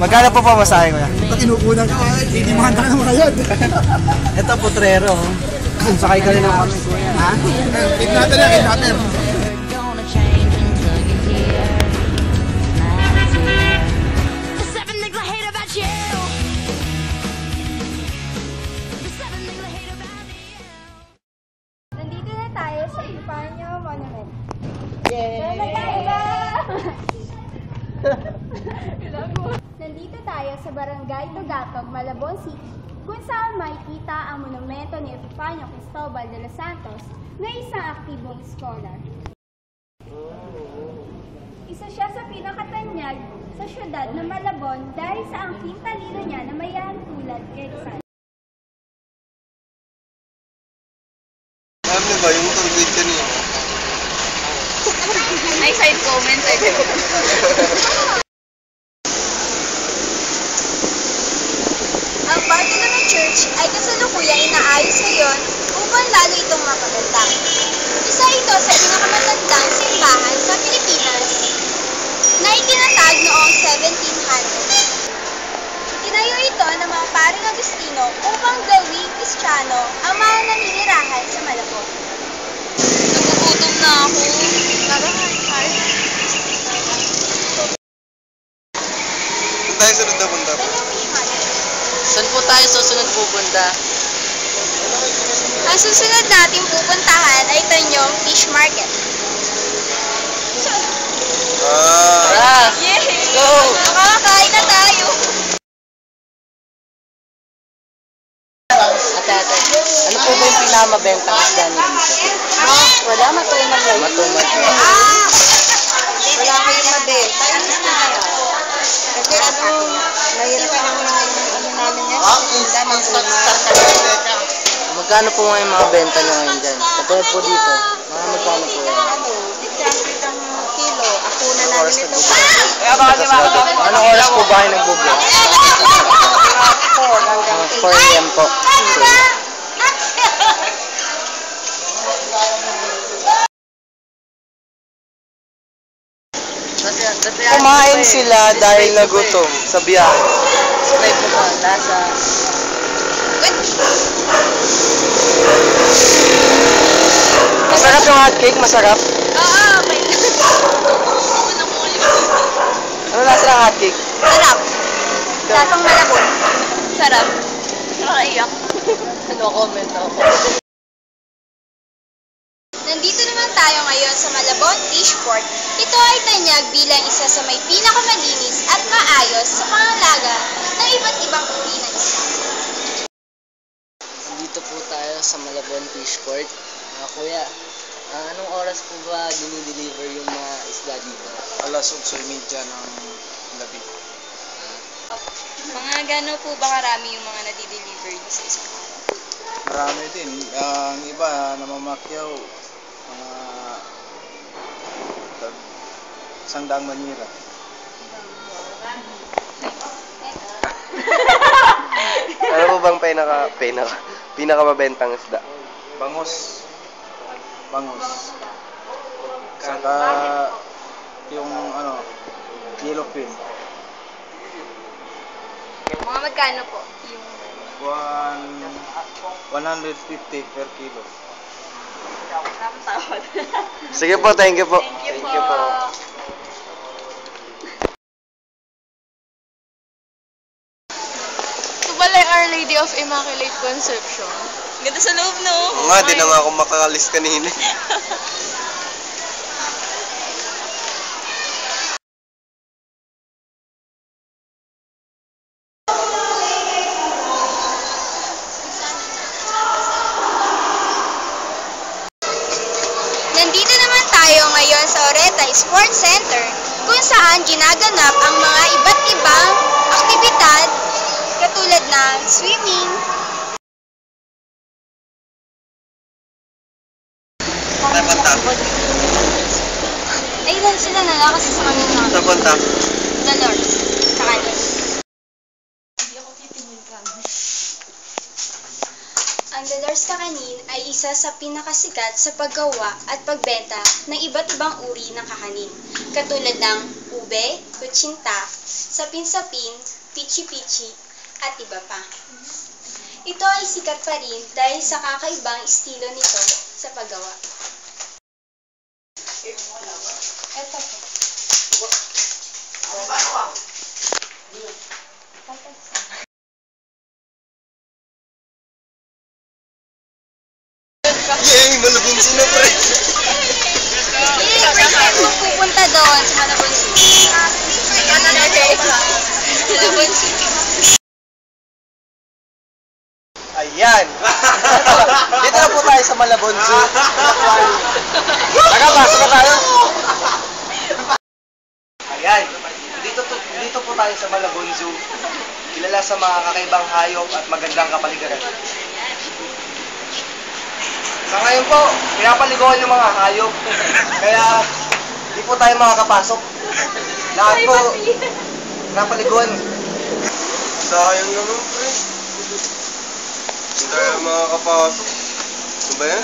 Magkano po pamasahe ko na? Pag inukunan ka, hindi mo handa naman ngayon. Ito, putrero. Sakay ka rin ng kami, kuya. Ha? Kidnatter yan, kidnatter. Nandito na tayo sa Epifanio Monument. Nandito tayo sa Barangay Tugatog, Malabon City, kung saan makikita ang monumento ni Epifanio Cristobal de los Santos na isang aktibong scholar. Isa siya sa pinakatanyag sa syudad ng Malabon dahil sa angking talino niya na mayahan tulad kay Rizal. Alam niyo ba yung content kanina? May side comment, Ang Bartolome Church ay kasalukuyang inaayos ngayon upang lalo itong mapaganda. Isa ito sa pinakamatandang simbahan sa Pilipinas na itinatag noong 1700. Itinayo ito ng mga Paring Agustino upang gawing Kristiyano ang mga naninirahan sa Malabon. Nagugutom na ako. Saan tayo sunod na punta? Saan po tayo susunod pupunta? Ang susunod nating pupuntahan ay Tanyong Fish Market. Tara! Yay! Go! Nakakakain na tayo! Ate, ano po ba yung pinakamabentang isda niyo dito? Wala, matumal yun. Matumal. Wala kayong mabenta. Kasi mahirap naman namin yan. Magkano po nga yung mga benta niyo ngayon dyan? Katulad po dito. Mga magkano po yan? Kilo. Ako na namin ito. Anong oras po ba kayo nagbublog? 4 AM po. Kumain sila dahil nagutom sa biyahe. Sabay po ba? Lasa. Masarap yung hotcake, masarap. Oo, okay. Ano lasa ng hotcake? Sarap. Lasang Malabon. Sarap. Nakaiyak. Ano comment ako? Nandito naman tayo ngayon sa Malabon Fish Port. Ito ay tanyag bilang isa sa may pinakamalinis at maayos sa pangalaga ng iba't ibang uri ng isda. Nandito po tayo sa Malabon Fish Port. Kuya, anong oras po ba dinideliver yung mga isda dito? Alas 8:30 ng gabi. Mga gano'n po ba karami yung mga nadideliver niyo sa isang araw? Marami din. Ang iba namamakyaw. Mga 100 manira. Ano po bang pinakamabentang isda? Bangus. Saka yung yellowfin. Mga magkano po? Yung 150 per kilo. Sige po, thank you po. Thank you po. Ito pala yung Our Lady of Immaculate Conception. Ganda sa loob, no? Oo nga, di na nga ako makakalis kanina. Nandito naman tayo ngayon sa Oreta Sports Center kung saan ginaganap ang mga iba't ibang aktibidad katulad ng swimming, ay ilan sila na kasi sa kanila Sa punta? Dolores sa kanila. Ang Dolores sa kanin ay isa sa pinakasikat sa paggawa at pagbenta ng iba't ibang uri ng kakanin, katulad ng ube, kutsinta, sapin-sapin, pichi-pichi, at iba pa. Ito ay sikat pa rin dahil sa kakaibang estilo nito sa paggawa. Ito po. Yay! Malabunso na, pre! Kung pupunta doon sa Malabon City. Malabon City. Ayan! Dito na po tayo sa Malabon Zoo. Tara, pasok na tayo. Ayan, dito po tayo sa Malabon Zoo. Kilala sa mga kakaibang hayop at magandang kapaligiran. Sa ngayon po, pinapaliguan yung mga hayop. Kaya, di po tayo makakapasok. Lahat po, pinapaliguan. Sayang naman, pre. Hindi tayo makakapasok. Ano ba yan?